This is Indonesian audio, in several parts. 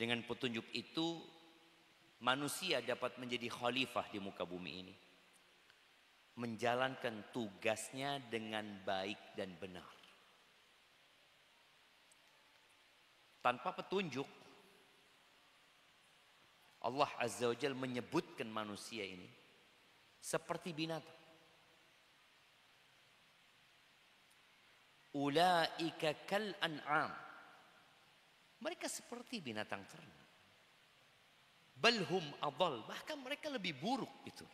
Dengan petunjuk itu manusia dapat menjadi khalifah di muka bumi ini, menjalankan tugasnya dengan baik dan benar. Tanpa petunjuk, Allah Azza wa Jalla menyebutkan manusia ini seperti binatang. Ulaika kal an'am. Mereka seperti binatang ternak. Balhum adall, bahkan mereka lebih buruk itu.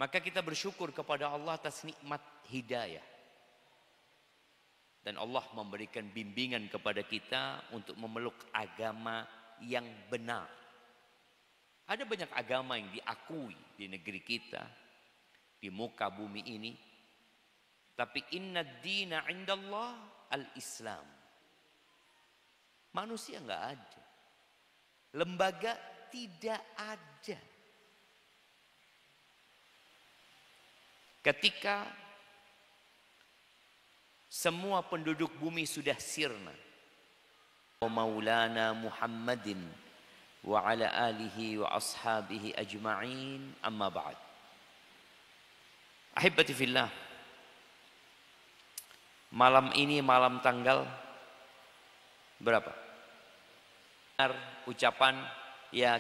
Maka kita bersyukur kepada Allah atas nikmat hidayah. Dan Allah memberikan bimbingan kepada kita untuk memeluk agama yang benar. Ada banyak agama yang diakui di negeri kita, di muka bumi ini. Tapi inna ad-dina 'indallah al-Islam. Manusia enggak ada. Lembaga tidak ada. Ketika semua penduduk bumi sudah sirna, wa maulana Muhammadin wa ala alihi wa ashabihi ajma'in, amma ba'd. Ahibati fillah, malam ini malam tanggal berapa? Ucapan ya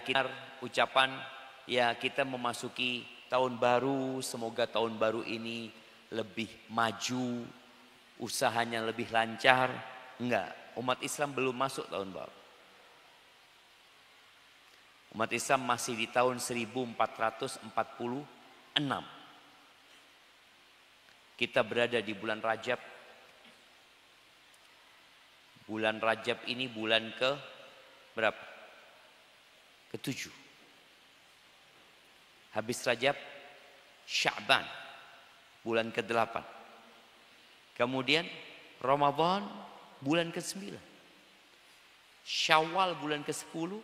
kita memasuki tahun baru. Semoga tahun baru ini lebih maju, usahanya lebih lancar. Enggak, umat Islam belum masuk tahun baru. Umat Islam masih di tahun 1446. Kita berada di bulan Rajab. Bulan Rajab ini bulan ke berapa? Ke-7. Habis Rajab, Sya'ban, bulan ke-8. Kemudian Ramadan, bulan ke-9. Syawal, bulan ke-10.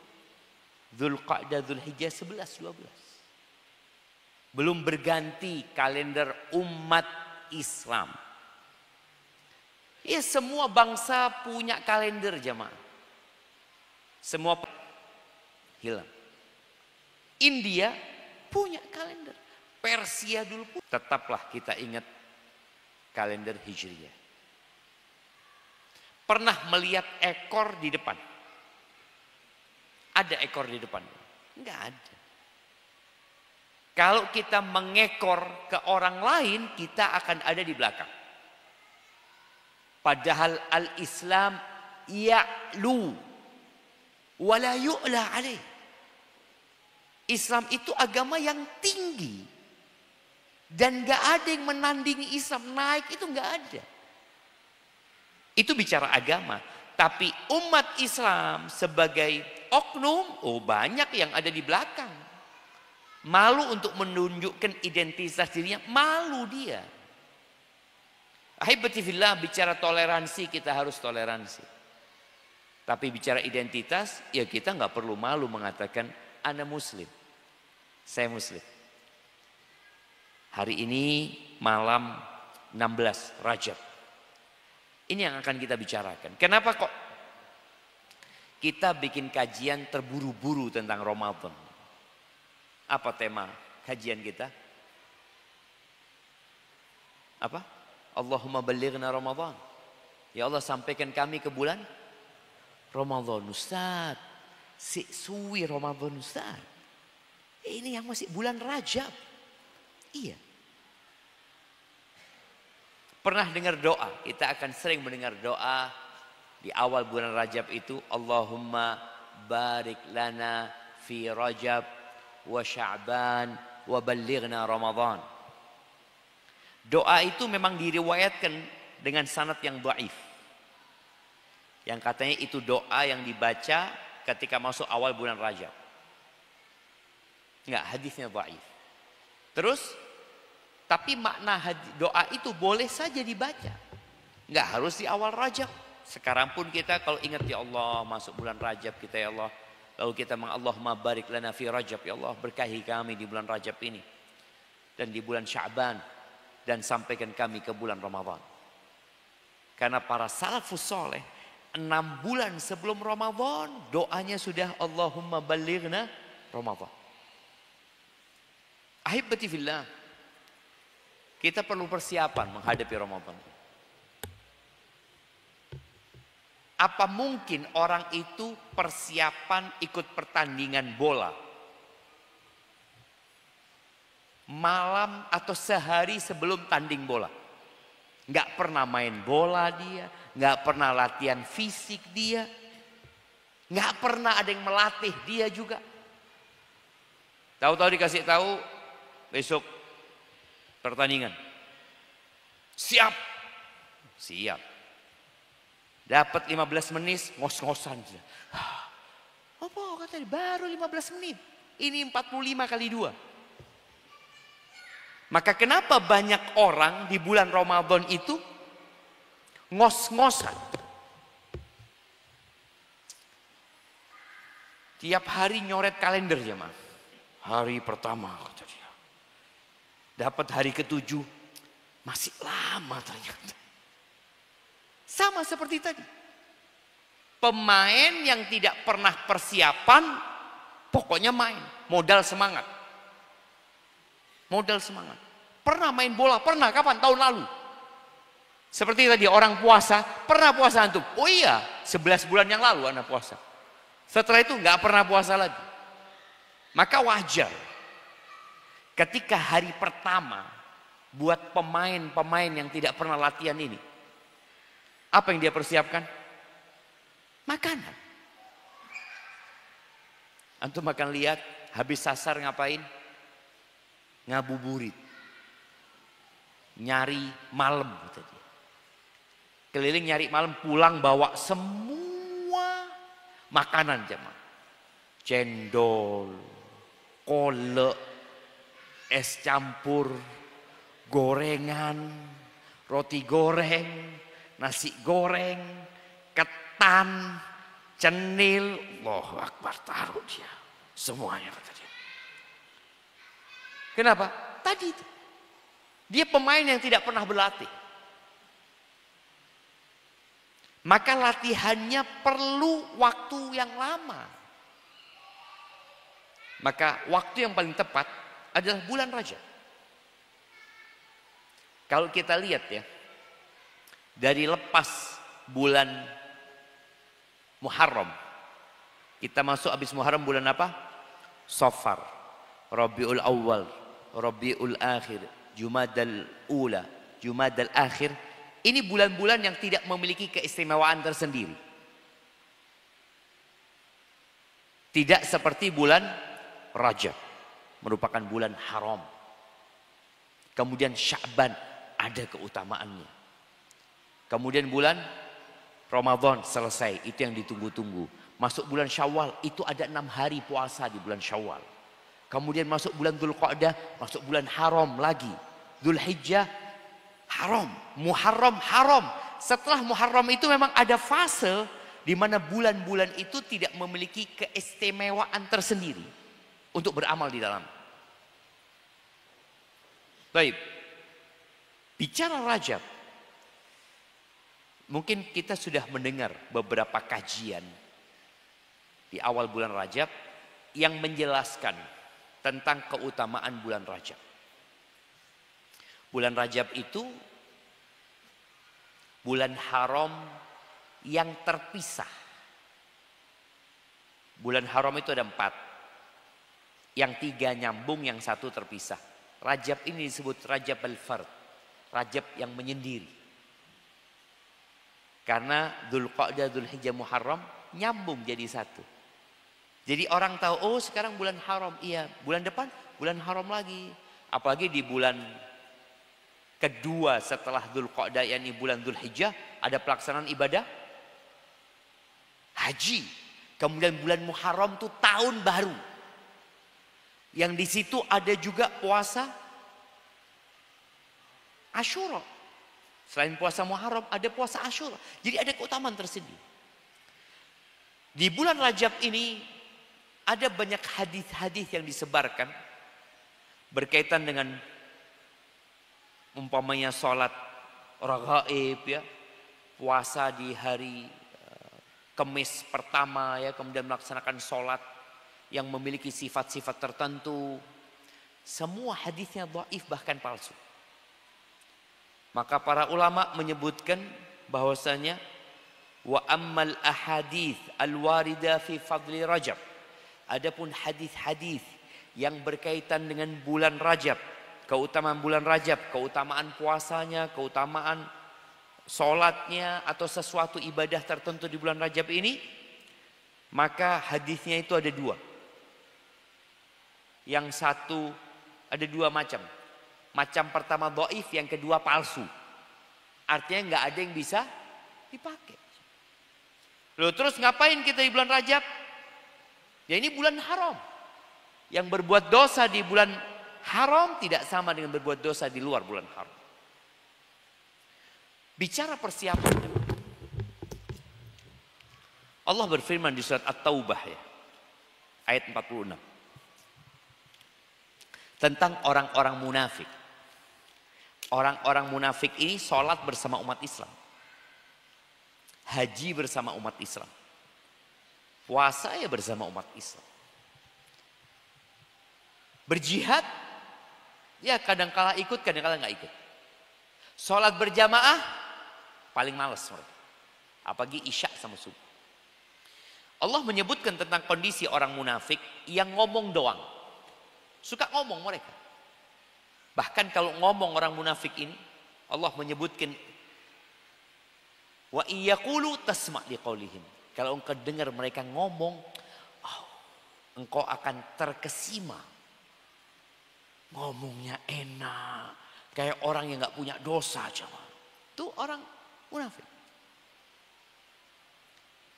Dzulqa'dah, Dzulhijjah, 11, 12. Belum berganti kalender umat Islam. Ya, semua bangsa punya kalender jemaah. Semua hilang. India punya kalender. Persia dulu pun. Tetaplah kita ingat kalender Hijriyah. Pernah melihat ekor di depan? Ada ekor di depan? Enggak ada. Kalau kita mengekor ke orang lain, kita akan ada di belakang. Padahal al-Islam ya'lu wa la yu'la alaih. Islam itu agama yang tinggi. Dan gak ada yang menandingi Islam. Naik itu gak ada. Itu bicara agama. Tapi umat Islam sebagai oknum, banyak yang ada di belakang. Malu untuk menunjukkan identitas dirinya. Malu dia. Ahibati fillah, bicara toleransi kita harus toleransi. Tapi bicara identitas, ya kita nggak perlu malu mengatakan ana muslim. Saya muslim. Hari ini malam 16 Rajab. Ini yang akan kita bicarakan. Kenapa kok kita bikin kajian terburu-buru tentang Ramadan? Apa tema kajian kita? Apa? Allahumma ballighna Ramadan. Ya Allah, sampaikan kami ke bulan Ramadan. Ustaz, suwi Ramadan Ustaz. Ini yang masih bulan Rajab. Iya. Pernah dengar doa? Kita akan sering mendengar doa di awal bulan Rajab itu. Allahumma barik lana fi Rajab wa Sya'ban wa ballighna Ramadan. Doa itu memang diriwayatkan dengan sanad yang dhaif. Yang katanya itu doa yang dibaca ketika masuk awal bulan Rajab. Enggak, hadisnya dhaif. Terus, tapi makna doa itu boleh saja dibaca. Enggak harus di awal Rajab. Sekarang pun kita kalau ingat, ya Allah masuk bulan Rajab kita ya Allah. Lalu kita Allahumma barik lana fi Rajab, ya Allah berkahi kami di bulan Rajab ini. Dan di bulan Sya'ban. Dan sampaikan kami ke bulan Ramadan. Karena para salafus soleh 6 bulan sebelum Ramadan, doanya sudah Allahumma balighna Ramadan. Ahibati fillah, kita perlu persiapan menghadapi Ramadan. Apa mungkin orang itu persiapan ikut pertandingan bola malam atau sehari sebelum tanding bola? Nggak pernah main bola dia, nggak pernah latihan fisik dia, nggak pernah ada yang melatih dia juga. Tahu-tahu dikasih tahu besok pertandingan, siap, siap. Dapat 15 menit ngos-ngosan. Apa katanya baru 15 menit, ini 45 kali 2. Maka kenapa banyak orang di bulan Ramadan itu ngos-ngosan? Tiap hari nyoret kalender ya mas. Hari pertama kata dia. Dapat hari ke-7 masih lama ternyata. Sama seperti tadi. Pemain yang tidak pernah persiapan pokoknya main, modal semangat. Modal semangat. Pernah main bola? Pernah. Kapan? Tahun lalu. Seperti tadi orang puasa. Pernah puasa antum? Oh iya, 11 bulan yang lalu anak puasa. Setelah itu nggak pernah puasa lagi. Maka wajar ketika hari pertama buat pemain-pemain yang tidak pernah latihan ini. Apa yang dia persiapkan? Makanan. Antum akan lihat habis sasar ngapain? Ngabuburit, nyari malam gitu dia. Keliling nyari malam, pulang bawa semua makanan jemaah. Cendol, kolak, es campur, gorengan, roti goreng, nasi goreng, ketan, cenil. Allahu Akbar, taruh dia semuanya kata dia. Kenapa? Tadi itu. Dia pemain yang tidak pernah berlatih. Maka latihannya perlu waktu yang lama. Maka waktu yang paling tepat adalah bulan Rajab. Kalau kita lihat ya, dari lepas bulan Muharram, kita masuk habis Muharram bulan apa? Safar, Rabiul Awal, Rabiul Akhir, Jumadal Ula, Jumadal Akhir. Ini bulan-bulan yang tidak memiliki keistimewaan tersendiri. Tidak seperti bulan Rajab, merupakan bulan haram. Kemudian Sya'ban ada keutamaannya. Kemudian bulan Ramadan selesai, itu yang ditunggu-tunggu. Masuk bulan Syawal, itu ada 6 hari puasa di bulan Syawal. Kemudian masuk bulan Dzulqa'dah, masuk bulan haram lagi. Dzulhijjah haram, Muharram haram. Setelah Muharram itu memang ada fase di mana bulan-bulan itu tidak memiliki keistimewaan tersendiri untuk beramal di dalam. Baik. Bicara Rajab, mungkin kita sudah mendengar beberapa kajian di awal bulan Rajab yang menjelaskan tentang keutamaan bulan Rajab. Bulan Rajab itu bulan haram yang terpisah. Bulan haram itu ada 4. Yang 3 nyambung, yang 1 terpisah. Rajab ini disebut Rajab al-Fard. Rajab yang menyendiri. Karena Dzulqa'dah, Dzulhijjah, Muharram nyambung jadi 1. Jadi orang tahu, oh sekarang bulan haram. Iya, bulan depan bulan haram lagi. Apalagi di bulan kedua setelah Dzulqa'dah, yakni bulan Dzulhijjah, ada pelaksanaan ibadah haji. Kemudian bulan Muharram itu tahun baru. Yang di situ ada juga puasa Asyura. Selain puasa Muharram ada puasa Asyura. Jadi ada keutamaan tersendiri. Di bulan Rajab ini ada banyak hadis-hadis yang disebarkan berkaitan dengan umpamanya sholat raghaib ya, puasa di hari Kemis pertama ya, kemudian melaksanakan sholat yang memiliki sifat-sifat tertentu. Semua hadisnya dhaif bahkan palsu. Maka para ulama menyebutkan bahwasanya wa ammal ahadits al-warida fi fadli Rajab. Adapun hadis-hadis yang berkaitan dengan bulan Rajab, keutamaan bulan Rajab, keutamaan puasanya, keutamaan sholatnya atau sesuatu ibadah tertentu di bulan Rajab ini, maka hadisnya itu ada dua. Yang satu ada dua macam. Macam pertama dhaif, yang kedua palsu. Artinya nggak ada yang bisa dipakai. Loh, terus ngapain kita di bulan Rajab? Ya ini bulan haram. Yang berbuat dosa di bulan haram tidak sama dengan berbuat dosa di luar bulan haram. Bicara persiapan, Allah berfirman di surat At-Taubah ya, ayat 46. Tentang orang-orang munafik. Orang-orang munafik ini sholat bersama umat Islam. Haji bersama umat Islam. Puasa ya bersama umat Islam. Berjihad, ya kadang-kala ikut, kadang-kala nggak ikut. Sholat berjamaah, paling males mereka. Apalagi isya sama subuh. Allah menyebutkan tentang kondisi orang munafik yang ngomong doang. Suka ngomong mereka. Bahkan kalau ngomong orang munafik ini, Allah menyebutkan wa iyaqulu tasma' liqaulihim. Kalau engkau dengar mereka ngomong, oh, engkau akan terkesima. Ngomongnya enak, kayak orang yang nggak punya dosa coba. Itu orang munafik.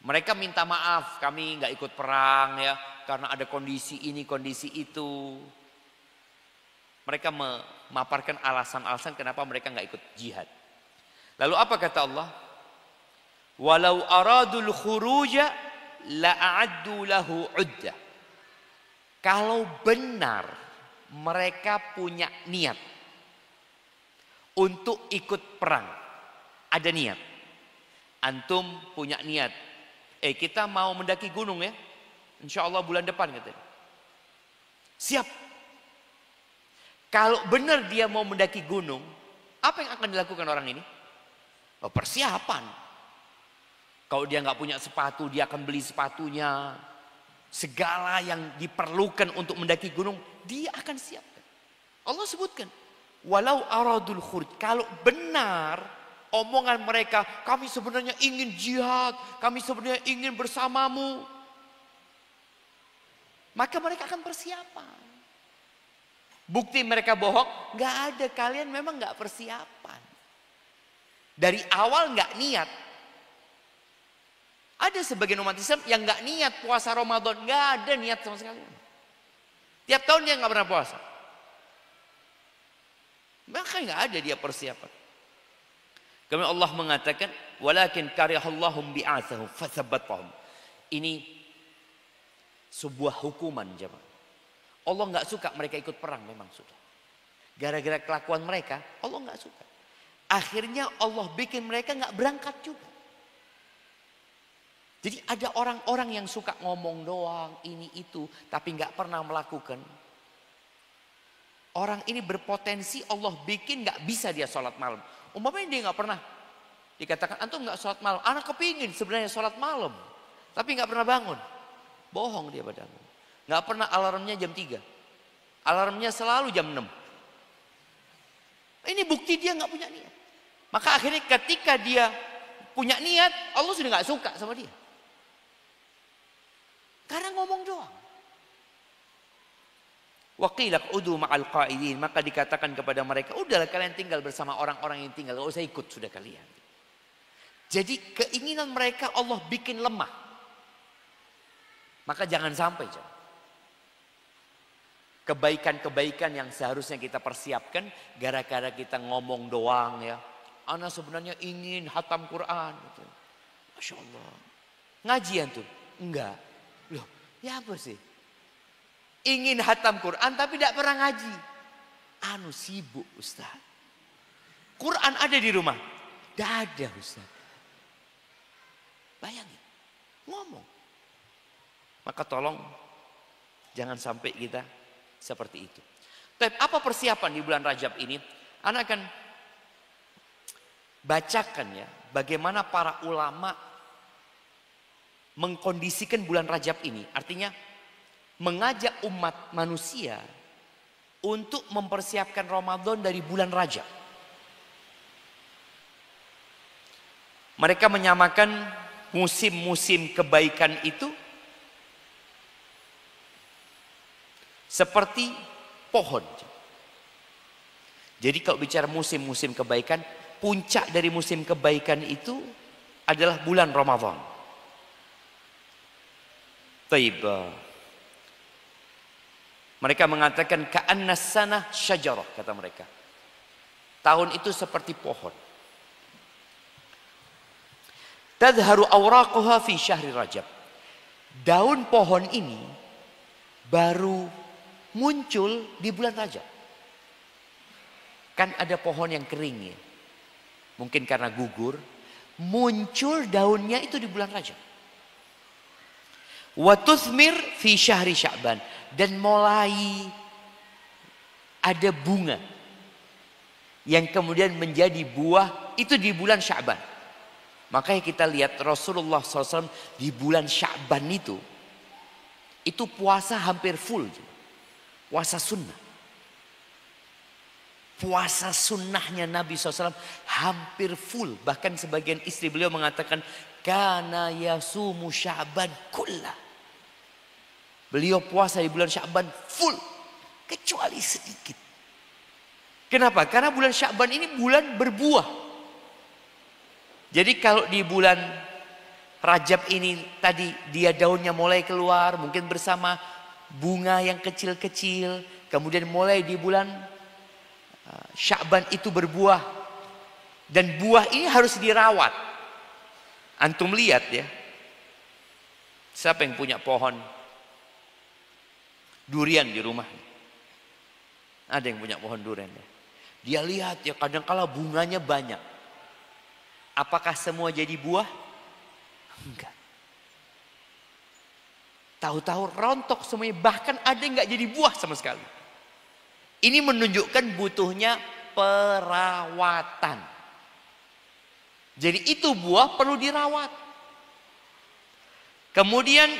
Mereka minta maaf, kami nggak ikut perang ya, karena ada kondisi ini, kondisi itu. Mereka memaparkan alasan-alasan kenapa mereka nggak ikut jihad. Lalu apa kata Allah? Walau aradul khuruja la'addu lahu uddah. Kalau benar mereka punya niat untuk ikut perang, ada niat. Antum punya niat, kita mau mendaki gunung ya, insya Allah bulan depan katanya. Siap. Kalau benar dia mau mendaki gunung, apa yang akan dilakukan orang ini? Oh, persiapan. Kalau dia nggak punya sepatu, dia akan beli sepatunya. Segala yang diperlukan untuk mendaki gunung, dia akan siapkan. Allah sebutkan, walau aradul khuruj, kalau benar omongan mereka, kami sebenarnya ingin jihad, kami sebenarnya ingin bersamamu, maka mereka akan persiapan. Bukti mereka bohong, nggak ada, kalian memang nggak persiapan. Dari awal nggak niat. Ada sebagian umat Islam yang nggak niat puasa Ramadan, nggak ada niat sama sekali. Tiap tahun dia nggak pernah puasa. Maka nggak ada dia persiapan. Kemudian Allah mengatakan, walakin karihallahum bi'atsahum fatsabatahum. Ini sebuah hukuman jemaah. Allah nggak suka mereka ikut perang, memang sudah. Gara-gara kelakuan mereka, Allah nggak suka. Akhirnya Allah bikin mereka nggak berangkat juga. Jadi ada orang-orang yang suka ngomong doang, ini itu, tapi nggak pernah melakukan. Orang ini berpotensi Allah bikin nggak bisa dia sholat malam. Umpamanya dia nggak pernah. Dikatakan antum nggak sholat malam. Anak kepingin sebenarnya sholat malam, tapi nggak pernah bangun. Bohong dia padamu. Nggak pernah alarmnya jam 3. Alarmnya selalu jam 6. Ini bukti dia nggak punya niat. Maka akhirnya ketika dia punya niat, Allah sudah nggak suka sama dia. Karena ngomong doang. Waqila qudu ma'al qa'idin, maka dikatakan kepada mereka, udahlah kalian tinggal bersama orang-orang yang tinggal, gak usah ikut sudah kalian. Jadi keinginan mereka Allah bikin lemah. Maka jangan sampai kebaikan-kebaikan yang seharusnya kita persiapkan gara-gara kita ngomong doang ya. Ana sebenarnya ingin hatam Quran gitu. Masya Allah. Ngajian tuh? Enggak. Loh, ya apa sih? Ingin hatam Quran tapi tidak pernah ngaji. Anu sibuk Ustaz. Quran ada di rumah? Tidak ada Ustaz. Bayangin. Ngomong. Maka tolong jangan sampai kita seperti itu. Tapi apa persiapan di bulan Rajab ini? Anak akan bacakan ya, bagaimana para ulama mengkondisikan bulan Rajab ini. Artinya mengajak umat manusia untuk mempersiapkan Ramadan dari bulan Rajab. Mereka menyamakan musim-musim kebaikan itu seperti pohon. Jadi kalau bicara musim-musim kebaikan, puncak dari musim kebaikan itu adalah bulan Ramadan. Taib. Mereka mengatakan ka'annas sanah syajarah, kata mereka. Tahun itu seperti pohon. Tadharu awraquha fi syahri Rajab. Daun pohon ini baru muncul di bulan Rajab. Kan ada pohon yang kering ya. Mungkin karena gugur, muncul daunnya itu di bulan Rajab. Wa tuthmir fi syahri Sya'ban, dan mulai ada bunga yang kemudian menjadi buah itu di bulan Sya'ban. Makanya kita lihat Rasulullah SAW di bulan Sya'ban itu puasa hampir full. Puasa sunnah. Puasa sunnahnya Nabi SAW hampir full. Bahkan sebagian istri beliau mengatakan, kana yasumu Sya'ban kullah. Beliau puasa di bulan Sya'ban full. Kecuali sedikit. Kenapa? Karena bulan Sya'ban ini bulan berbuah. Jadi kalau di bulan Rajab ini tadi dia daunnya mulai keluar, mungkin bersama bunga yang kecil-kecil. Kemudian mulai di bulan Sya'ban itu berbuah. Dan buah ini harus dirawat. Antum lihat ya. Siapa yang punya pohon durian di rumah? Ada yang punya pohon durian ya. Dia lihat ya, kadang-kala bunganya banyak. Apakah semua jadi buah? Enggak. Tahu-tahu rontok semuanya. Bahkan ada yang enggak jadi buah sama sekali. Ini menunjukkan butuhnya perawatan. Jadi itu buah perlu dirawat. Kemudian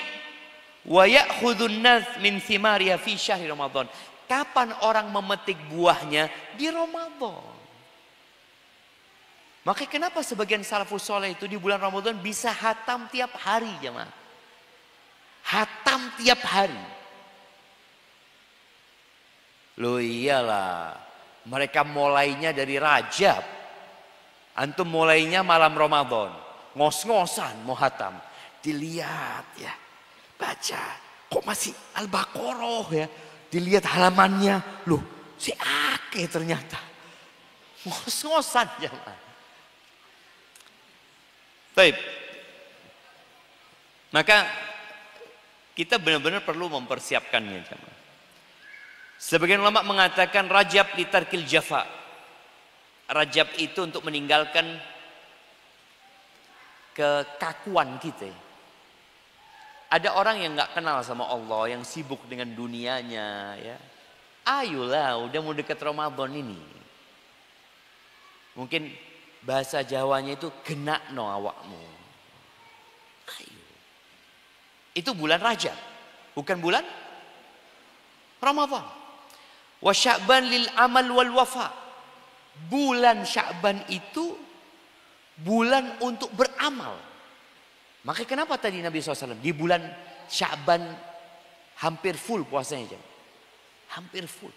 wa ya'khudun nas min thimariha fi syahri Ramadan. Kapan orang memetik buahnya? Di Ramadan. Makanya kenapa sebagian salafus soleh itu di bulan Ramadan bisa hatam tiap hari jemaah. Hatam tiap hari. Loh iyalah. Mereka mulainya dari Rajab. Antum mulainya malam Ramadan. Ngos-ngosan mau hatam. Dilihat ya. Baca. Kok masih Al-Baqarah ya. Dilihat halamannya. Loh si Ake ternyata. Ngos-ngosan jemaah. Baik. Maka kita benar-benar perlu mempersiapkannya. Sebagian ulama mengatakan Rajab litarkil jafa. Rajab itu untuk meninggalkan kekakuan kita. Ada orang yang nggak kenal sama Allah, yang sibuk dengan dunianya. Ya. Ayolah, udah mau dekat Ramadan ini. Mungkin bahasa Jawanya itu genakno awakmu. Ayo. Itu bulan Rajab, bukan bulan Ramadan. Wa Sya'ban lil amal wal wafa. Bulan Sya'ban itu bulan untuk beramal. Makanya kenapa tadi Nabi SAW di bulan Sya'ban hampir full puasanya. Hampir full.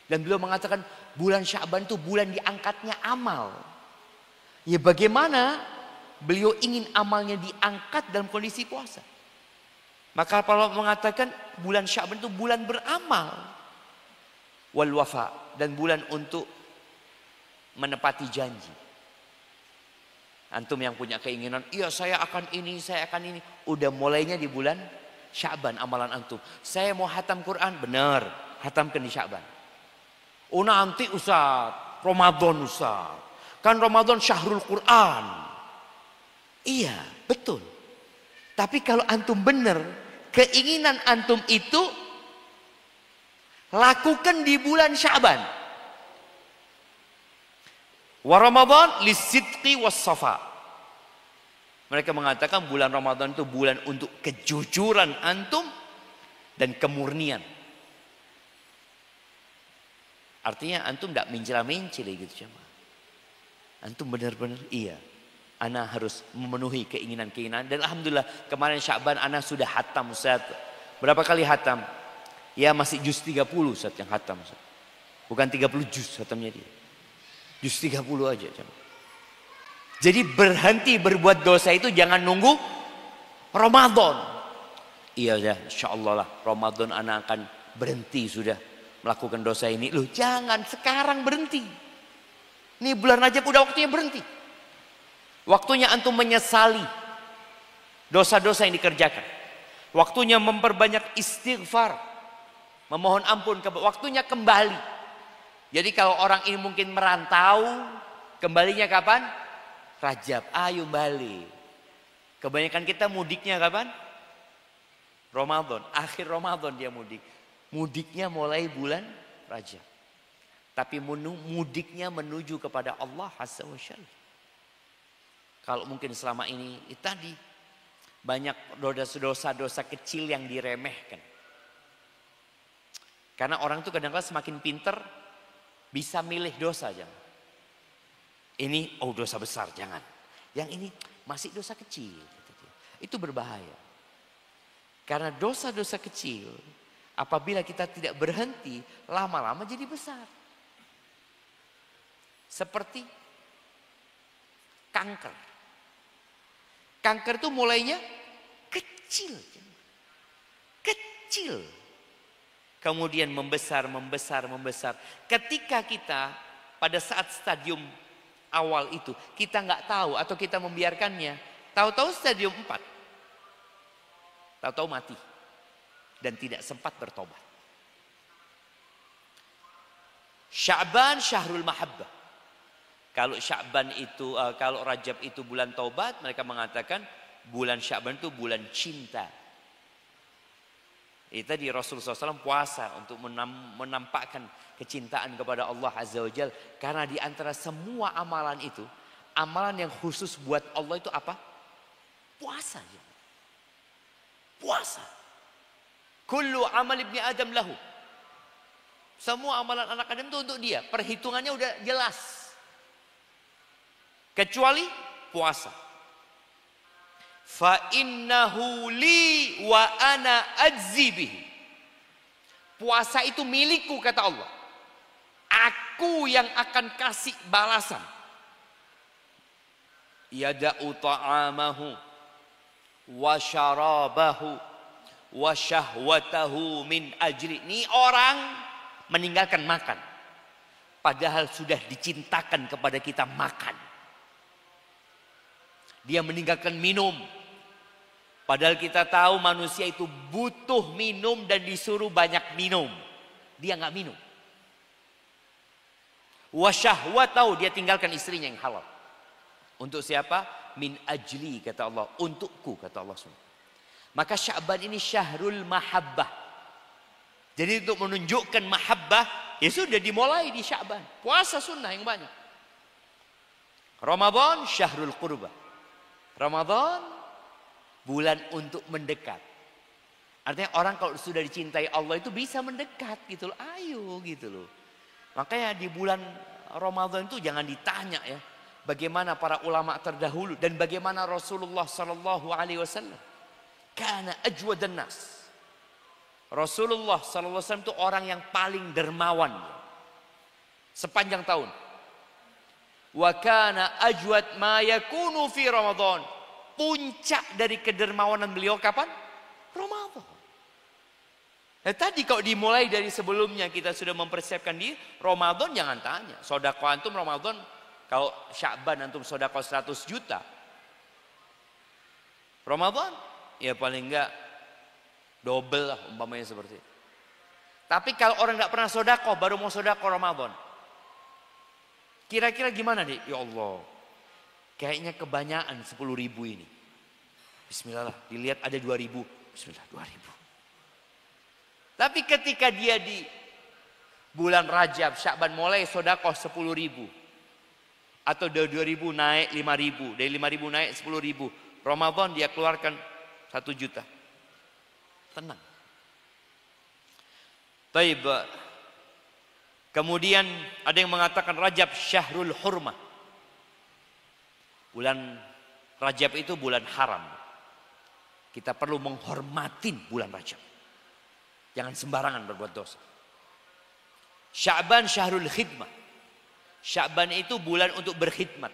Dan beliau mengatakan bulan Sya'ban itu bulan diangkatnya amal. Ya bagaimana beliau ingin amalnya diangkat dalam kondisi puasa. Maka para ulama mengatakan bulan Sya'ban itu bulan beramal. Wal wafa, dan bulan untuk menepati janji. Antum yang punya keinginan, iya saya akan ini, saya akan ini. Udah mulainya di bulan Sya'ban amalan antum. Saya mau hatam Quran, benar, hatamkan di Sya'ban. Oh nanti Ustaz, Ramadan Ustaz. Kan Ramadan syahrul Quran. Iya, betul. Tapi kalau antum benar, keinginan antum itu lakukan di bulan Sya'ban. Wa Ramadan lisidqi was safa. Mereka mengatakan bulan Ramadan itu bulan untuk kejujuran antum dan kemurnian. Artinya antum tidak mencela-mencela gitu cuma. Antum benar-benar iya. Ana harus memenuhi keinginan-keinginan. Dan alhamdulillah kemarin Sya'ban ana sudah hatam Ustaz. Berapa kali hatam? Ya masih juz 30 Ustaz yang hatam Ustaz. Bukan 30 juz hatamnya dia. Juz 30 aja. Jadi berhenti berbuat dosa itu jangan nunggu Ramadan. Iya ya insyaAllah lah Ramadan ana akan berhenti sudah melakukan dosa ini. Loh jangan sekarang berhenti. Ini bulan Rajab udah waktunya berhenti. Waktunya antum menyesali dosa-dosa yang dikerjakan. Waktunya memperbanyak istighfar. Memohon ampun. Waktunya kembali. Jadi kalau orang ini mungkin merantau. Kembalinya kapan? Rajab. Ayo balik. Kebanyakan kita mudiknya kapan? Ramadan. Akhir Ramadan dia mudik. Mudiknya mulai bulan Rajab. Tapi mudiknya menuju kepada Allah Azza wa Jalla. Kalau mungkin selama ini tadi banyak dosa-dosa kecil yang diremehkan. Karena orang itu kadang-kadang semakin pinter bisa milih dosa jangan. Ini dosa besar jangan. Yang ini masih dosa kecil. Itu berbahaya. Karena dosa-dosa kecil apabila kita tidak berhenti lama-lama jadi besar. Seperti kanker. Kanker itu mulainya kecil. Kecil. Kemudian membesar. Ketika kita pada saat stadium awal itu kita nggak tahu atau kita membiarkannya. Tahu-tahu stadium 4. Tahu-tahu mati. Dan tidak sempat bertobat. Sya'ban syahrul mahabbah. Kalau Sya'ban itu, kalau Rajab itu bulan taubat, mereka mengatakan bulan Sya'ban itu bulan cinta. Itu tadi Rasulullah SAW puasa untuk menampakkan kecintaan kepada Allah Azza wa Jalla. Karena di antara semua amalan itu, amalan yang khusus buat Allah itu apa? Puasa. Puasa. Kullu amal ibni Adam lahu. Semua amalan anak Adam itu untuk dia. Perhitungannya udah jelas. Kecuali puasa. Fa innahu li wa ana ajzi bihi. Puasa itu milikku kata Allah. Aku yang akan kasih balasan. Yada'u ta'amahu wa syarabahu wa syahwatahu min ajri. Ini orang meninggalkan makan. Padahal sudah dicintakan kepada kita makan. Dia meninggalkan minum. Padahal kita tahu manusia itu butuh minum dan disuruh banyak minum. Dia nggak minum. Wa syahwatahu, dia tinggalkan istrinya yang halal. Untuk siapa? Min ajli kata Allah. Untukku kata Allah SWT. Maka Sya'ban ini syahrul mahabbah. Jadi untuk menunjukkan mahabbah, ya sudah dimulai di Sya'ban. Puasa sunnah yang banyak. Ramadan syahrul qurbah. Ramadan bulan untuk mendekat. Artinya orang kalau sudah dicintai Allah itu bisa mendekat gitu loh. Ayo gitu loh. Makanya di bulan Ramadan itu jangan ditanya ya. Bagaimana para ulama terdahulu dan bagaimana Rasulullah Sallallahu Alaihi Wasallam. Karena ajwadan nas. Rasulullah Sallallahu Alaihi Wasallam itu orang yang paling dermawan. Sepanjang tahun. Wa kana ajwad ma yakunu fi Ramadan. Puncak dari kedermawanan beliau kapan? Ramadan. Nah, tadi kalau dimulai dari sebelumnya kita sudah mempersiapkan diri, Ramadan jangan tanya. Sedekah antum Ramadan, kalau Sya'ban antum sedekah 100 juta. Ramadan ya paling enggak double lah umpamanya seperti itu. Tapi kalau orang enggak pernah sedekah baru mau sedekah Ramadan. Kira-kira gimana nih? Ya Allah, kayaknya kebanyakan 10.000 ini. Bismillah lah, dilihat ada 2000. Bismillah 2000. Tapi ketika dia di bulan Rajab, Sya'ban mulai sedekah 10.000. Atau dari 2.000 naik 5.000. Dari 5.000 naik 10.000. Ramadan dia keluarkan 1 juta. Tenang. Taib. Kemudian ada yang mengatakan Rajab Syahrul Hurmah. Bulan Rajab itu bulan haram. Kita perlu menghormatin bulan Rajab. Jangan sembarangan berbuat dosa. Sya'ban Syahrul Khidmah. Sya'ban itu bulan untuk berkhidmat.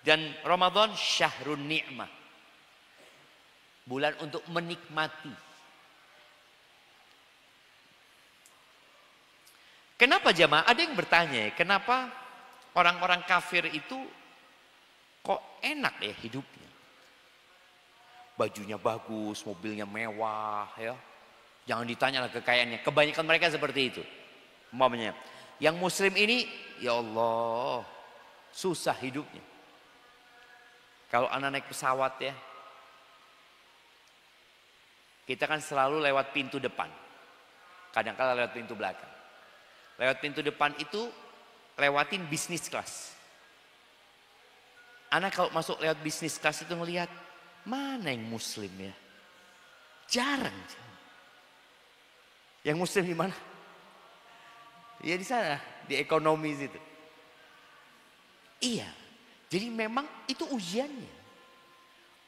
Dan Ramadan Syahrul Ni'mah. Bulan untuk menikmati. Kenapa jamaah? Ada yang bertanya, kenapa orang-orang kafir itu kok enak ya hidupnya? Bajunya bagus, mobilnya mewah, ya. Jangan ditanyalah kekayaannya. Kebanyakan mereka seperti itu. Umpamanya, yang muslim ini, ya Allah, susah hidupnya. Kalau anak naik pesawat ya, kita kan selalu lewat pintu depan. Kadang-kadang lewat pintu belakang. Lewat pintu depan itu lewatin bisnis kelas. Anak kalau masuk lewat bisnis kelas itu ngelihat mana yang muslim ya? Jarang. Yang muslim di mana? Ya di sana, di ekonomi situ. Iya. Jadi memang itu ujiannya.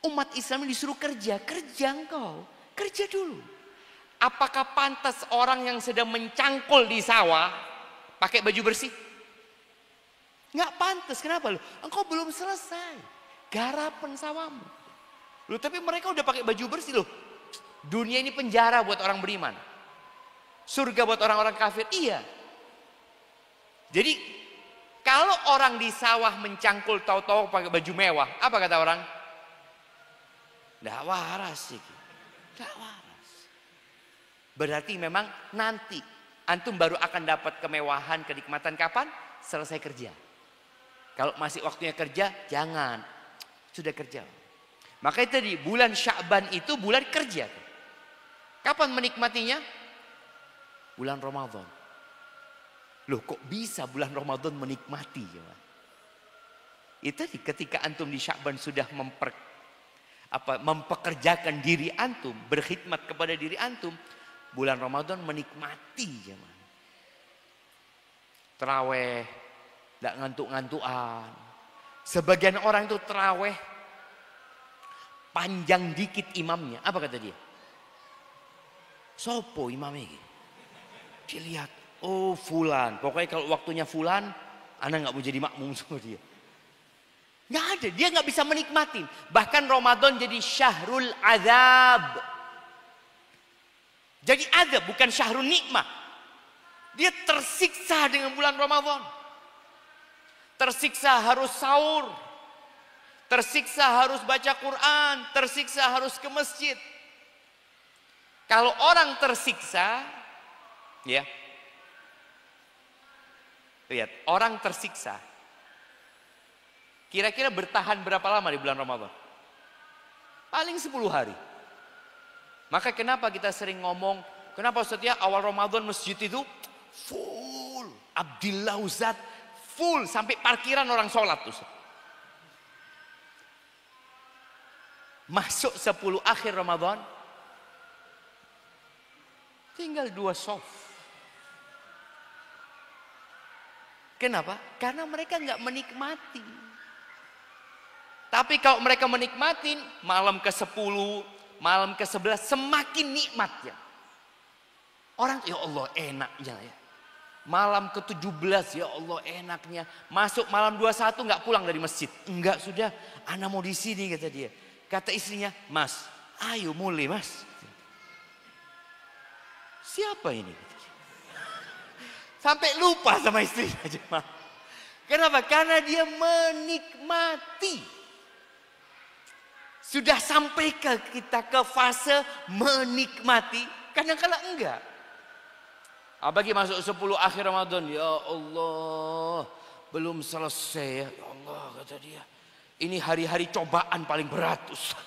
Umat Islam disuruh kerja, kerja engkau, kerja dulu. Apakah pantas orang yang sedang mencangkul di sawah pakai baju bersih? Nggak pantas. Kenapa lu? Engkau belum selesai garapan sawahmu. Lu tapi mereka udah pakai baju bersih loh. Dunia ini penjara buat orang beriman. Surga buat orang-orang kafir. Iya. Jadi kalau orang di sawah mencangkul tahu-tahu pakai baju mewah, apa kata orang? Nggak waras sih. Nggak waras. Berarti memang nanti antum baru akan dapat kemewahan, kenikmatan kapan? Selesai kerja. Kalau masih waktunya kerja, jangan. Sudah kerja. Makanya tadi bulan Sya'ban itu bulan kerja. Kapan menikmatinya? Bulan Ramadan. Loh kok bisa bulan Ramadan menikmati? Itu tadi ketika antum di Sya'ban sudah mempekerjakan diri antum, berkhidmat kepada diri antum, bulan Ramadan menikmati. Terawih, tidak ngantuk-ngantukan. Sebagian orang itu terawih panjang dikit imamnya. Apa kata dia? Sopo imamnya? Dilihat, oh fulan. Pokoknya kalau waktunya fulan, anak nggak mau jadi makmum sama dia. Nggak ada, dia nggak bisa menikmati. Bahkan Ramadan jadi syahrul azab. Jadi azab bukan syahrul nikmah. Dia tersiksa dengan bulan Ramadan. Tersiksa harus sahur. Tersiksa harus baca Quran. Tersiksa harus ke masjid. Kalau orang tersiksa, ya, lihat orang tersiksa. Kira-kira bertahan berapa lama di bulan Ramadan? Paling 10 hari. Maka kenapa kita sering ngomong, kenapa Ustaz ya awal Ramadan masjid itu full, Abdillah Ustaz, full sampai parkiran orang sholat Ustaz. Masuk 10 akhir Ramadan, tinggal 2 soft. Kenapa? Karena mereka nggak menikmati. Tapi kalau mereka menikmatin malam ke-10, malam ke-11 semakin nikmatnya. Orang ya Allah enaknya ya. Malam ke-17 ya Allah enaknya. Masuk malam 21 nggak pulang dari masjid. Enggak sudah, ana mau di sini kata dia. Kata istrinya, "Mas, ayo mulai Mas." Siapa ini? Sampai lupa sama istrinya. Kenapa? Karena dia menikmati. Sudah sampai ke kita ke fase menikmati, kadang-kadang enggak. Apalagi masuk 10 akhir Ramadan, ya Allah, belum selesai ya Allah kata dia. Ini hari-hari cobaan paling berat, Ustaz.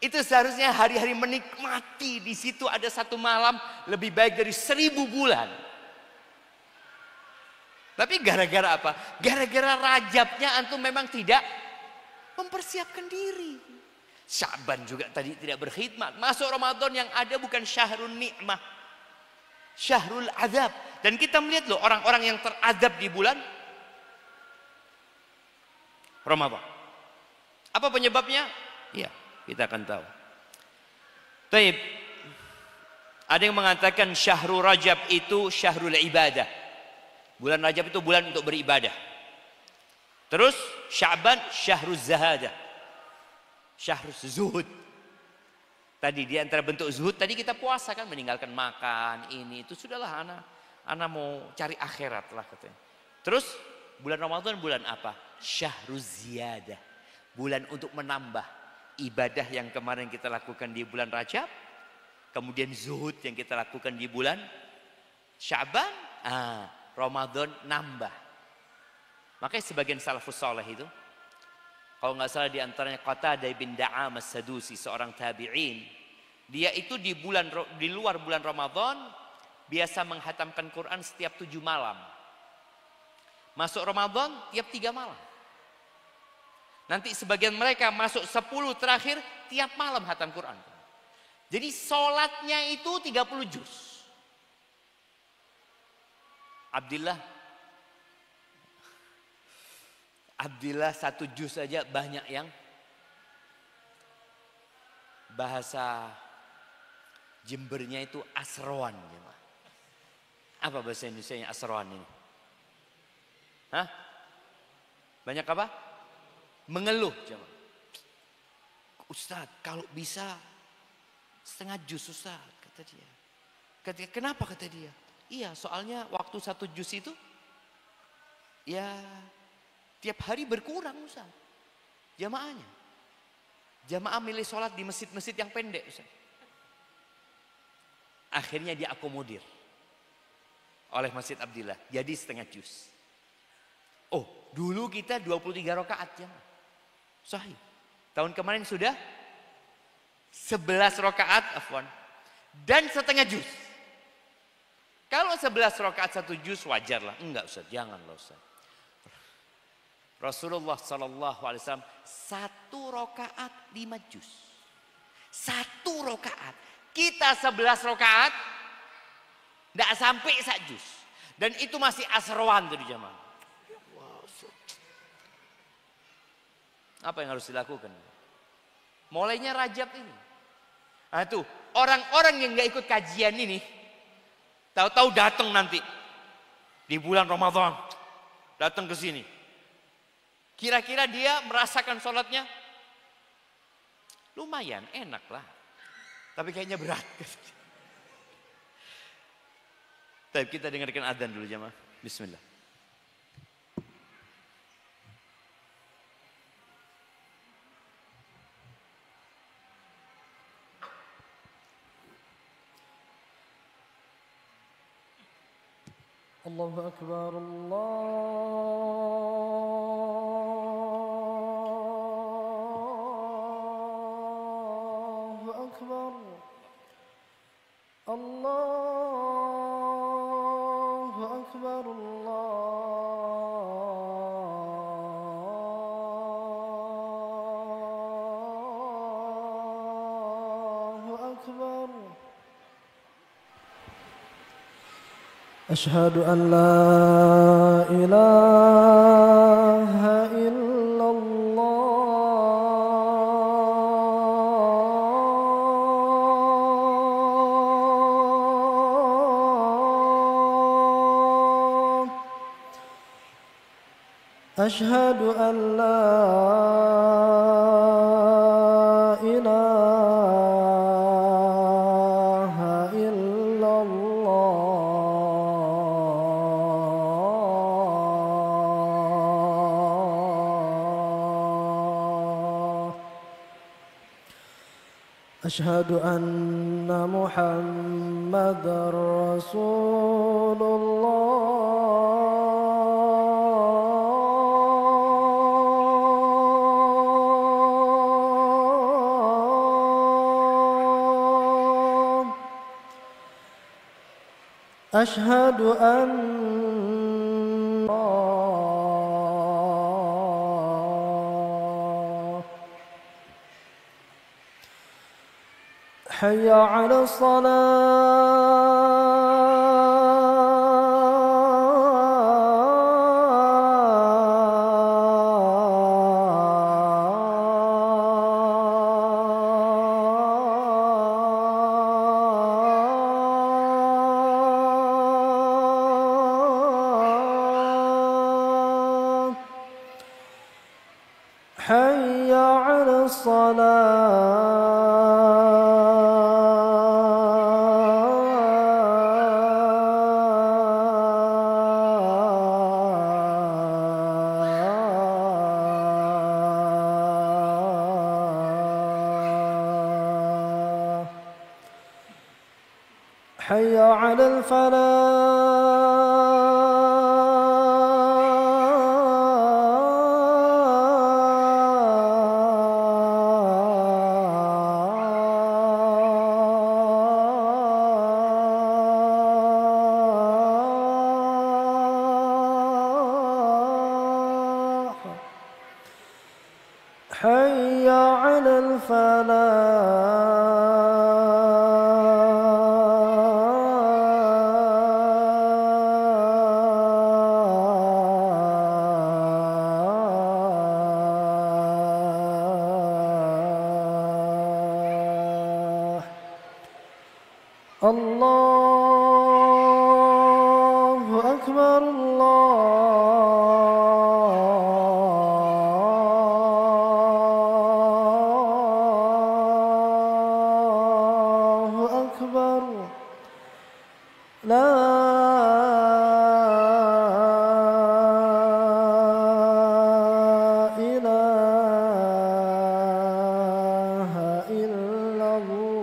Itu seharusnya hari-hari menikmati. Di situ ada satu malam lebih baik dari 1000 bulan. Tapi gara-gara apa? Gara-gara Rajabnya antum memang tidak mempersiapkan diri. Sya'ban juga tadi tidak berkhidmat. Masuk Ramadan yang ada bukan syahrul nikmah, syahrul azab. Dan kita melihat loh orang-orang yang terazab di bulan Ramadan. Apa penyebabnya? Ya, kita akan tahu. Taib. Ada yang mengatakan syahrul Rajab itu syahrul ibadah. Bulan Rajab itu bulan untuk beribadah. Terus Sya'ban syahrul zahadah. Syahrul zuhud. Tadi di antara bentuk zuhud tadi kita puasa kan, meninggalkan makan ini itu sudahlah ana mau cari akhirat lah katanya. Terus bulan Ramadan bulan apa? Syahrul ziyadah. Bulan untuk menambah ibadah yang kemarin kita lakukan di bulan Rajab. Kemudian zuhud yang kita lakukan di bulan Sya'ban. Ramadan nambah. Makanya sebagian salafus saleh itu, kalau nggak salah di antaranya Qatadah bin Da'am as-Sadusi, seorang tabi'in, dia itu di luar bulan Ramadan biasa menghatamkan Quran setiap 7 malam. Masuk Ramadan tiap 3 malam. Nanti sebagian mereka masuk 10 terakhir tiap malam hatam Quran. Jadi sholatnya itu 30 juz. Abdillah 1 juz saja banyak yang bahasa Jembernya itu asroan. Apa bahasa Indonesianya asroan ini? Hah? Banyak apa? Mengeluh. Ustaz, kalau bisa setengah juz Ustaz, kata dia. Kenapa kata dia? Iya, soalnya waktu 1 juz itu ya tiap hari berkurang Ustaz. Jamaahnya. Jamaah milih sholat di masjid-masjid yang pendek Ustaz. Akhirnya diakomodir oleh Masjid Abdillah. Jadi setengah juz. Oh, dulu kita 23 rakaat ya. Sahih. Tahun kemarin sudah 11 rakaat afwan. Dan setengah juz. Kalau 11 rakaat 1 juz wajar lah. Enggak Ustaz, janganlah Ustaz. Rasulullah sallallahu alaihi wasallam 1 rakaat 5 juz. 1 rakaat. Kita 11 rakaat enggak sampai 1 juz. Dan itu masih asrawan tuh di jamaah. Apa yang harus dilakukan? Mulainya Rajab ini. Nah tuh, orang-orang yang enggak ikut kajian ini tahu-tahu datang nanti di bulan Ramadan, datang ke sini. Kira-kira dia merasakan sholatnya lumayan, enak lah. Tapi kayaknya berat. Tapi kita dengarkan adzan dulu jamaah. Bismillah. Allahu Akbar, Allahu Akbar, Allahu Akbar, Allahu Akbar. أشهد أن لا إله إلا الله أشهد أن لا إله إلا الله أشهد أن محمدًا رسول الله أشهد أن حي على الصلاة حي على الصلاة حي على الفلاح حي على الفلاح الله أكبر الله أكبر لا إله إلا الله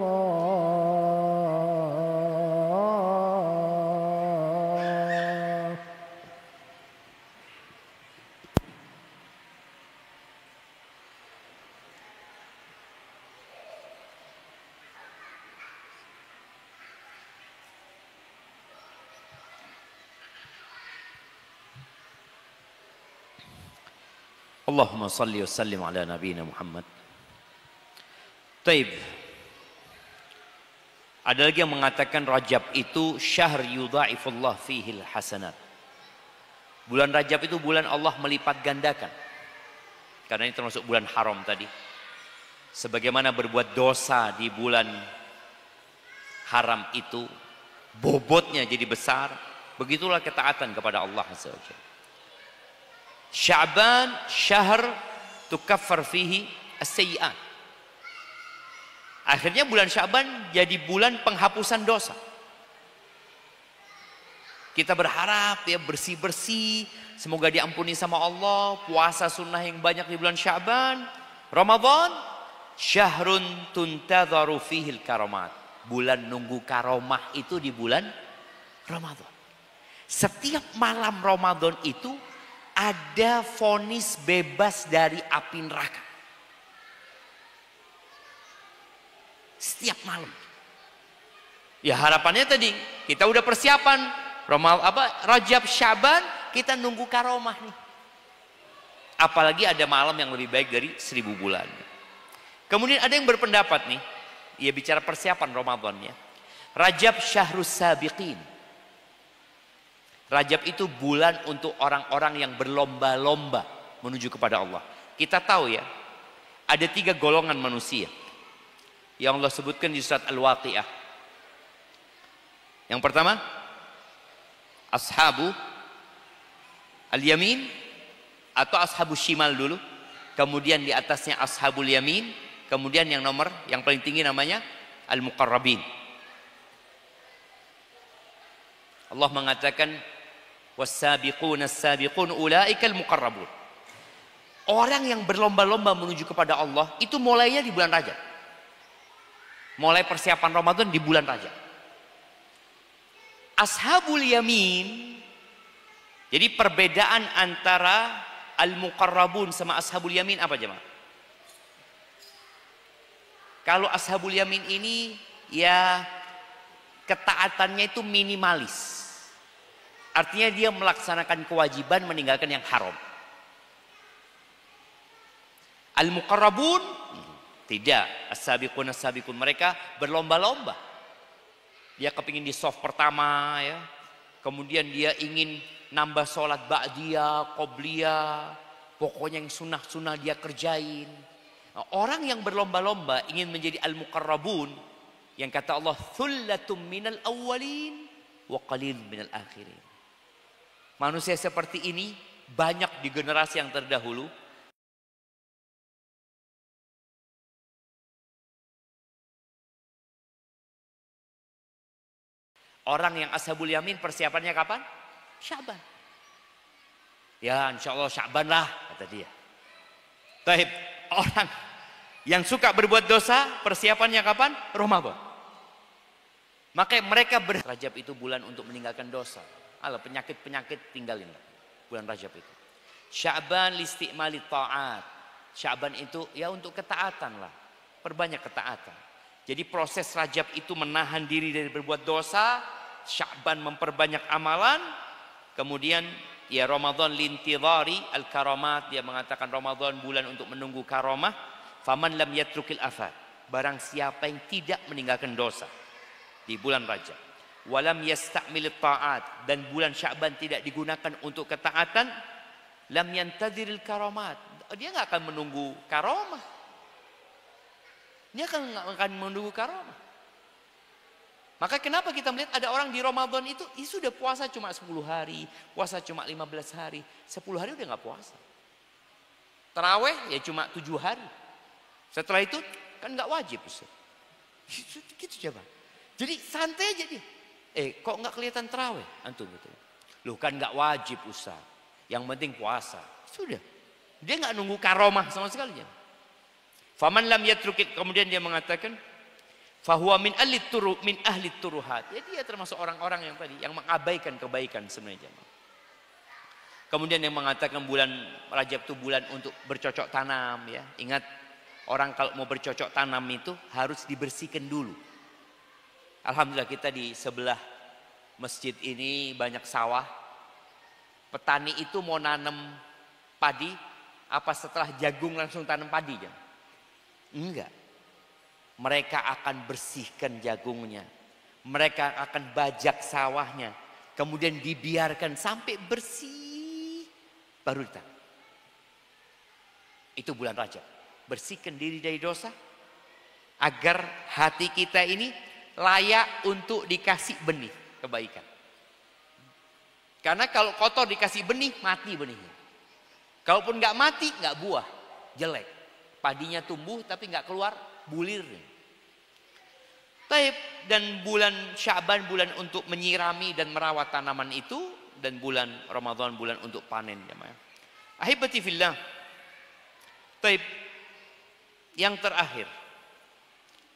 Allahumma salli wa sallim ala nabiyina Muhammad. Taib. Ada lagi yang mengatakan Rajab itu syahr yudha'ifullah fihil hasanat. Bulan Rajab itu bulan Allah melipat gandakan. Karena ini termasuk bulan haram tadi. Sebagaimana berbuat dosa di bulan haram itu bobotnya jadi besar, begitulah ketaatan kepada Allah Azza wa Jalla. Sya'ban syahr tukaffar fihi as-sayyi'at. Akhirnya bulan Sya'ban jadi bulan penghapusan dosa. Kita berharap ya bersih-bersih, semoga diampuni sama Allah, puasa sunnah yang banyak di bulan Sya'ban. Ramadan syahrun tuntadharu fihil karamat. Bulan nunggu karomah itu di bulan Ramadan. Setiap malam Ramadan itu ada vonis bebas dari api neraka. Setiap malam. Ya harapannya tadi kita udah persiapan Rajab Syaban, kita nunggu karomah nih. Apalagi ada malam yang lebih baik dari 1000 bulan. Kemudian ada yang berpendapat nih, ia bicara persiapan Ramadannya. Rajab syahrus sabiqin. Rajab itu bulan untuk orang-orang yang berlomba-lomba menuju kepada Allah. Kita tahu ya, ada 3 golongan manusia yang Allah sebutkan di surat Al-Waqiah. Yang pertama, ashabu al-yamin atau ashabu shimal dulu. Kemudian di atasnya ashabul yamin. Kemudian yang paling tinggi namanya al-muqarrabin. Allah mengatakan was-sabiquna as-sabiqun ulaikal muqarrabun. Orang yang berlomba-lomba menuju kepada Allah itu mulainya di bulan Rajab. Mulai persiapan Ramadan di bulan Rajab. Ashabul yamin. Jadi perbedaan antara al-muqarrabun sama ashabul yamin apa jemaah? Kalau ashabul yamin ini ya ketaatannya itu minimalis. Artinya dia melaksanakan kewajiban, meninggalkan yang haram. Al-muqarrabun tidak. As-sabiqun as-sabiqun, mereka berlomba-lomba. Dia kepingin di soft pertama ya. Kemudian dia ingin nambah sholat ba'diyah, qobliyah. Pokoknya yang sunnah-sunnah dia kerjain. Nah, orang yang berlomba-lomba ingin menjadi al-muqarrabun, yang kata Allah, thullatum minal awwalin wa qalil minal akhirin. Manusia seperti ini banyak di generasi yang terdahulu. Orang yang ashabul yamin persiapannya kapan? Sya'ban. Ya insya Allah Sya'ban lah, kata dia. Taib, orang yang suka berbuat dosa persiapannya kapan? Ramadan. Maka mereka Rajab itu bulan untuk meninggalkan dosa. Alah, penyakit-penyakit tinggalin bulan Rajab itu. Sya'ban listi'mali ta'at. Sya'ban itu ya untuk ketaatan lah. Perbanyak ketaatan. Jadi proses Rajab itu menahan diri dari berbuat dosa. Sya'ban memperbanyak amalan. Kemudian ya Ramadan lintidhari al-karamat. Dia mengatakan Ramadan bulan untuk menunggu karamah. Faman lam yatrukil afat. Barang siapa yang tidak meninggalkan dosa di bulan Rajab. Walam yasta'mil ta'at. Dan bulan Sya'ban tidak digunakan untuk ketaatan. Lam yantadhiril karamat. Dia nggak akan menunggu karamah. Dia akan menunggu karamah. Maka kenapa kita melihat ada orang di Ramadan itu sudah puasa cuma 10 hari, puasa cuma 15 hari, 10 hari udah nggak puasa. Taraweh ya cuma 7 hari. Setelah itu kan nggak wajib, Ustaz. Gitu coba. Jadi santai aja dia. Kok nggak kelihatan taraweh antum gitu. Loh kan nggak wajib, Ustaz. Yang penting puasa. Sudah. Dia nggak nunggu karomah sama sekali ya. Faman lam yatrukit, kemudian dia mengatakan fahuwa min ahli turuhat. Ya dia termasuk orang-orang yang tadi yang mengabaikan kebaikan sebenarnya. Kemudian yang mengatakan bulan Rajab itu bulan untuk bercocok tanam ya. Ingat, orang kalau mau bercocok tanam itu harus dibersihkan dulu. Alhamdulillah kita di sebelah masjid ini banyak sawah. Petani itu mau nanam padi apa setelah jagung langsung tanam padi ya? Enggak. Mereka akan bersihkan jagungnya. Mereka akan bajak sawahnya. Kemudian dibiarkan sampai bersih. Baru ditanam. Itu bulan Rajab. Bersihkan diri dari dosa. Agar hati kita ini layak untuk dikasih benih kebaikan. Karena kalau kotor dikasih benih, mati benihnya. Kalaupun nggak mati, nggak buah. Jelek. Padinya tumbuh tapi nggak keluar bulir. Taib, dan bulan Sya'ban bulan untuk menyirami dan merawat tanaman itu, dan bulan Ramadan bulan untuk panen jemaah. Ahibati fillah. Taib, yang terakhir,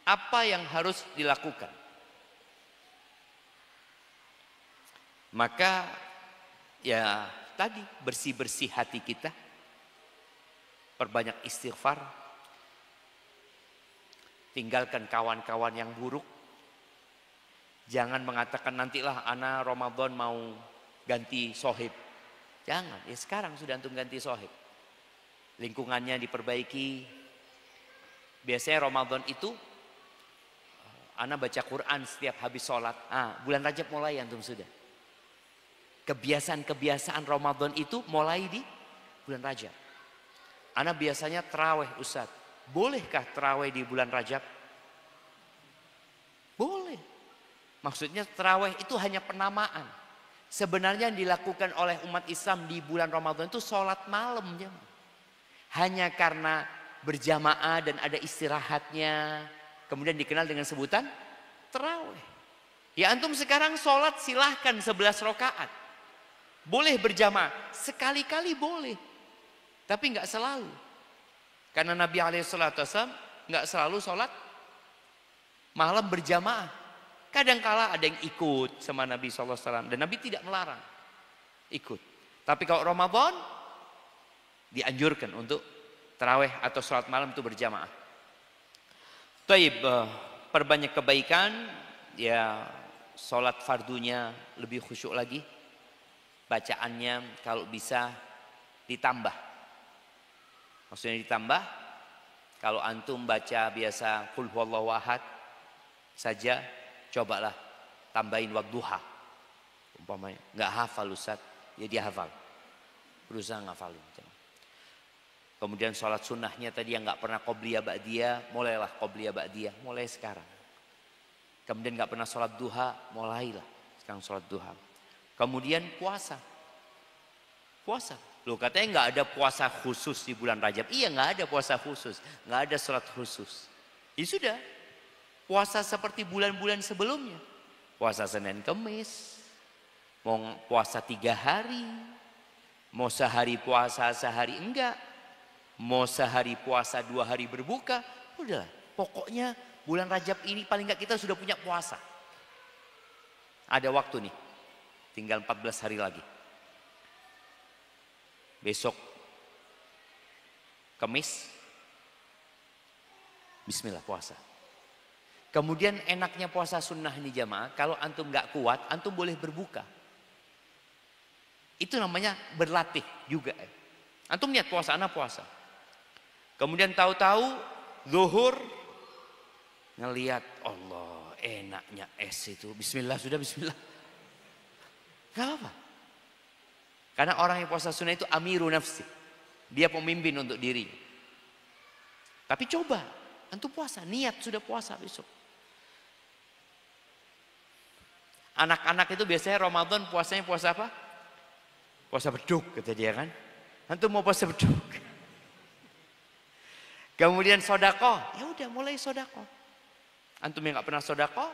apa yang harus dilakukan? Maka ya tadi bersih-bersih hati kita, perbanyak istighfar, tinggalkan kawan-kawan yang buruk. Jangan mengatakan nantilah ana Ramadan mau ganti sohib. Jangan, ya sekarang sudah antum ganti sohib. Lingkungannya diperbaiki. Biasanya Ramadan itu ana baca Quran setiap habis sholat. Bulan Rajab mulai antum sudah. Kebiasaan-kebiasaan Ramadan itu mulai di bulan Rajab. Ana biasanya tarawih, Ustaz. Bolehkah tarawih di bulan Rajab? Boleh. Maksudnya tarawih itu hanya penamaan. Sebenarnya yang dilakukan oleh umat Islam di bulan Ramadan itu sholat malam. Hanya karena berjamaah dan ada istirahatnya. Kemudian dikenal dengan sebutan tarawih. Ya antum sekarang sholat silahkan 11 rakaat. Boleh berjamaah. Sekali-kali boleh. Tapi nggak selalu. Karena Nabi SAW nggak selalu sholat malam berjamaah. Kadangkala ada yang ikut sama Nabi SAW. Dan Nabi tidak melarang ikut. Tapi kalau Ramadan dianjurkan untuk tarawih atau sholat malam itu berjamaah. Taib, perbanyak kebaikan. Ya sholat fardunya lebih khusyuk lagi. bacaannya kalau bisa ditambah. Maksudnya ditambah, kalau antum baca biasa qul huwallahu ahad saja, cobalah tambahin wadduha. Umpamanya nggak hafal Ustaz, ya dia hafal. Berusaha ngafalin. Kemudian sholat sunnahnya tadi yang nggak pernah qobliyah ba'diyah, mulailah qobliyah ba'diyah, mulai sekarang. Kemudian nggak pernah sholat duha, mulailah sekarang sholat duha. Kemudian puasa. Puasa. Loh katanya nggak ada puasa khusus di bulan Rajab. Iya nggak ada puasa khusus, nggak ada sholat khusus. Ya sudah, puasa seperti bulan-bulan sebelumnya. Puasa Senin Kemis, mau puasa 3 hari, mau sehari puasa sehari enggak, mau sehari puasa 2 hari berbuka, udah. Pokoknya bulan Rajab ini paling nggak kita sudah punya puasa. Ada waktu nih, tinggal 14 hari lagi. Besok Kamis, bismillah puasa. Kemudian enaknya puasa sunnah ini jamaah, kalau antum nggak kuat, antum boleh berbuka. Itu namanya berlatih juga. Antum niat puasa, anak puasa. Kemudian tahu-tahu zuhur, ngelihat Allah enaknya es itu. Bismillah, sudah bismillah. Gak apa-apa. Karena orang yang puasa sunnah itu amiru nafsi. Dia pemimpin untuk dirinya. Tapi coba, antum puasa, niat sudah puasa besok. Anak-anak itu biasanya Ramadan puasanya puasa apa? Puasa beduk kata dia kan. Antum mau puasa beduk. Kemudian sodako, ya udah mulai sodako. Antum yang nggak pernah sodako,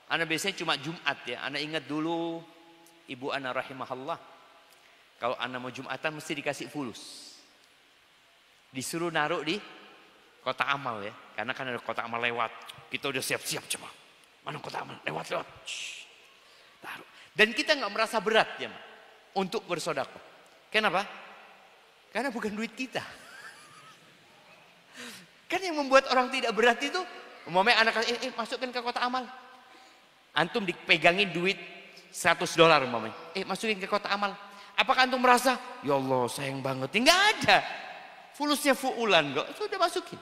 anak biasanya cuma Jumat ya. Anak ingat dulu ibu anak rahimahullah. Kalau anak mau Jumatan mesti dikasih fulus. Disuruh naruh di kotak amal ya. Karena kan ada kotak amal lewat. Kita udah siap-siap coba. Mana kotak amal? Lewat. Taruh. Dan kita nggak merasa berat ya untuk bersedekah. Kenapa? Karena bukan duit kita. Kan yang membuat orang tidak berat itu, umpamanya anak masukin ke kotak amal. Antum dipegangin duit $100 umpamanya. Masukin ke kotak amal. Apakah antum merasa, ya Allah sayang banget? Enggak ada. Fulusnya fuulan kok, sudah masukin.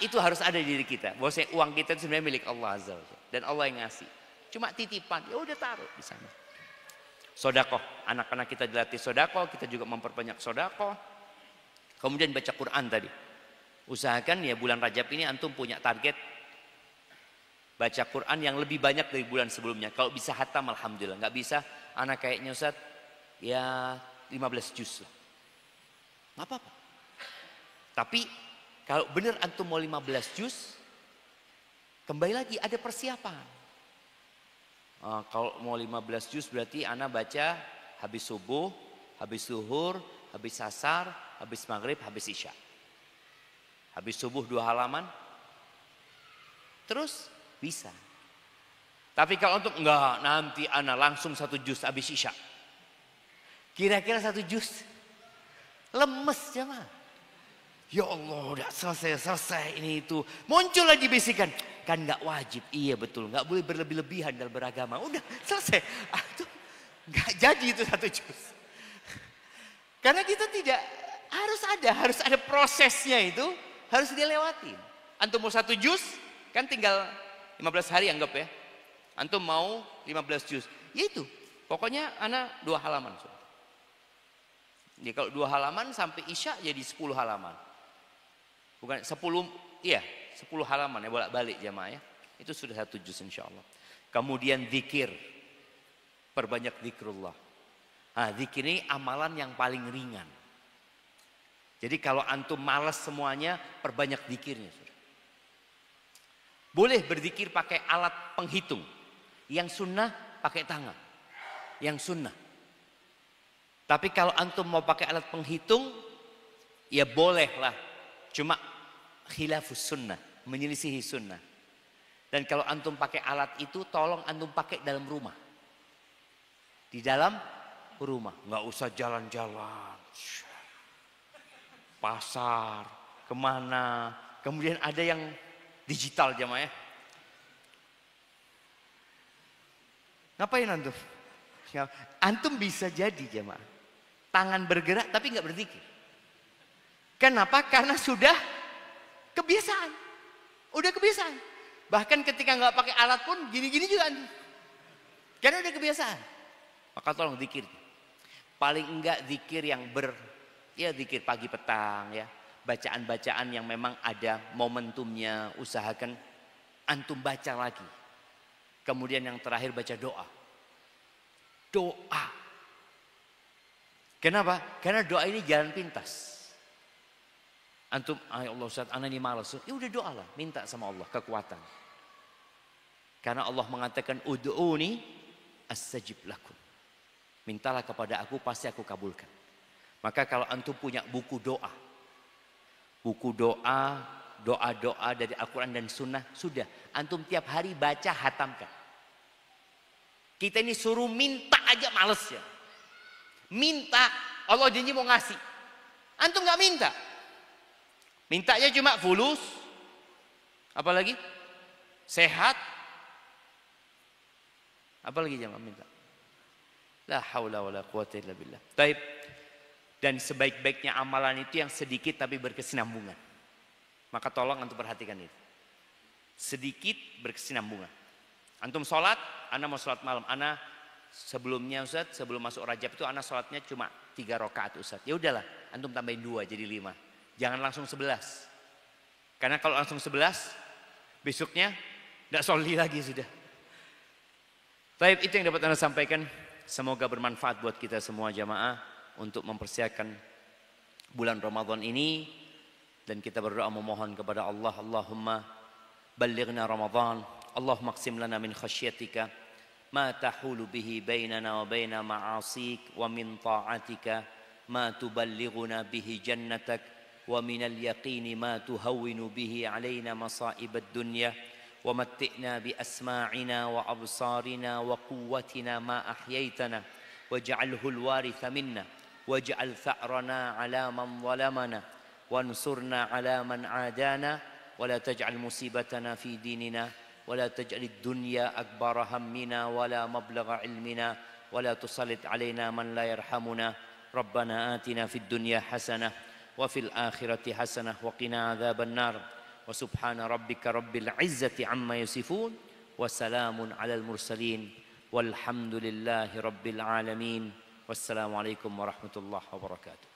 Itu harus ada di diri kita. Bahwasanya uang kita itu sebenarnya milik Allah Azza wa Jalla. Dan Allah yang ngasih. Cuma titipan, ya udah taruh di sana. Sodakoh, anak-anak kita dilatih sodakoh, kita juga memperbanyak sodakoh. Kemudian baca Quran tadi. Usahakan ya bulan Rajab ini antum punya target baca Quran yang lebih banyak dari bulan sebelumnya. Kalau bisa hatam alhamdulillah. Nggak bisa, anak kayaknya Ustaz ya 15 juz lah. Nggak apa-apa. Tapi kalau benar antum mau 15 juz, kembali lagi ada persiapan. Kalau mau 15 juz berarti anak baca habis subuh, habis zuhur, habis asar, habis maghrib, habis isya. Habis subuh 2 halaman, terus bisa. Tapi kalau untuk enggak, nanti anak langsung 1 juz habis isya. Kira-kira 1 juz lemes jemaah. Ya Allah, udah selesai ini itu. Muncul lagi bisikan, kan nggak wajib. Iya betul, nggak boleh berlebih-lebihan dalam beragama. Udah selesai. Itu nggak jadi itu 1 juz. Karena kita tidak harus ada prosesnya itu, harus dilewatin. Antum mau 1 juz, kan tinggal 15 hari anggap ya. Antum mau 15 juz, ya itu. Pokoknya anak 2 halaman. Jadi kalau 2 halaman sampai isya jadi 10 halaman. Bukan 10, iya 10 halaman ya bolak-balik jamaah ya. Itu sudah 1 juz insyaallah. Kemudian zikir. Perbanyak zikrullah. Zikir ini amalan yang paling ringan. Jadi kalau antum malas semuanya, perbanyak zikirnya. Boleh berzikir pakai alat penghitung. Yang sunnah pakai tangan. Yang sunnah. Tapi kalau antum mau pakai alat penghitung, ya bolehlah. Cuma khilafus sunnah, menyelisihi sunnah. Dan kalau antum pakai alat itu, tolong antum pakai dalam rumah. Di dalam rumah, nggak usah jalan-jalan. Pasar, kemana. Kemudian ada yang digital jamaah ya. Ngapain antum? Ya, antum bisa jadi jemaah. Tangan bergerak tapi nggak berzikir. Kenapa? Karena sudah kebiasaan. Udah kebiasaan. Bahkan ketika nggak pakai alat pun gini-gini juga antum. Karena udah kebiasaan. Maka tolong zikir. Paling enggak zikir yang zikir pagi petang ya. Bacaan-bacaan yang memang ada momentumnya, usahakan antum baca lagi. Kemudian yang terakhir baca doa. Doa. Kenapa? Karena doa ini jalan pintas. Antum, ya Allah Ustaz, ana ini malas. Ya udah doalah, minta sama Allah kekuatan. Karena Allah mengatakan ud'uni astajib lakum. Mintalah kepada aku, pasti aku kabulkan. Maka kalau antum punya buku doa doa dari Al-Quran dan Sunnah, sudah antum tiap hari baca, hatamkan. Kita ini suruh minta aja males ya. Minta, Allah janji mau ngasih, antum gak minta. Mintanya cuma fulus, apalagi sehat, apalagi jangan minta. La haula wala quwata illa billah. Taib. Dan sebaik-baiknya amalan itu yang sedikit tapi berkesinambungan. Maka tolong antum perhatikan itu. Sedikit berkesinambungan. Antum sholat, ana mau sholat malam. Ana sebelumnya Ustaz, sebelum masuk Rajab itu ana sholatnya cuma 3 rakaat Ustaz. Ya udahlah, antum tambahin 2 jadi 5. Jangan langsung 11. Karena kalau langsung 11, besoknya tidak sholli lagi sudah. Taib, itu yang dapat ana sampaikan. Semoga bermanfaat buat kita semua jamaah. Untuk mempersiapkan bulan Ramadan ini. Dan kita berdoa memohon kepada Allah, Allahumma ballighna Ramadan, Allahumma qsim lana min khasyatika ma tahulu bihi bainana wa baina ma'asik, wa min ta'atika ma tuballighuna bihi jannatak, wa min al-yaqini ma tuhawwinu bihi alaina masa'ib ad-dunya, wa matti'na bi asma'ina wa absarina wa quwwatina ma ahyaytana waj'alhu al-waritha minna waj'al tha'rana 'ala man zalamana wansurna 'ala man 'adana wa la taj'al musibatana fi dinina wa la taj'al ad-dunya akbara hammina wa la mablagha 'ilmina wa la tusallit 'alaina man la yarhamuna rabbana atina fid dunya hasanah wa fil akhirati hasanah wa qina adzaban nar wa subhana rabbika rabbil 'izzati 'amma yasifun wa salamun 'alal mursalin walhamdulillahi rabbil alamin. Wassalamualaikum warahmatullahi wabarakatuh.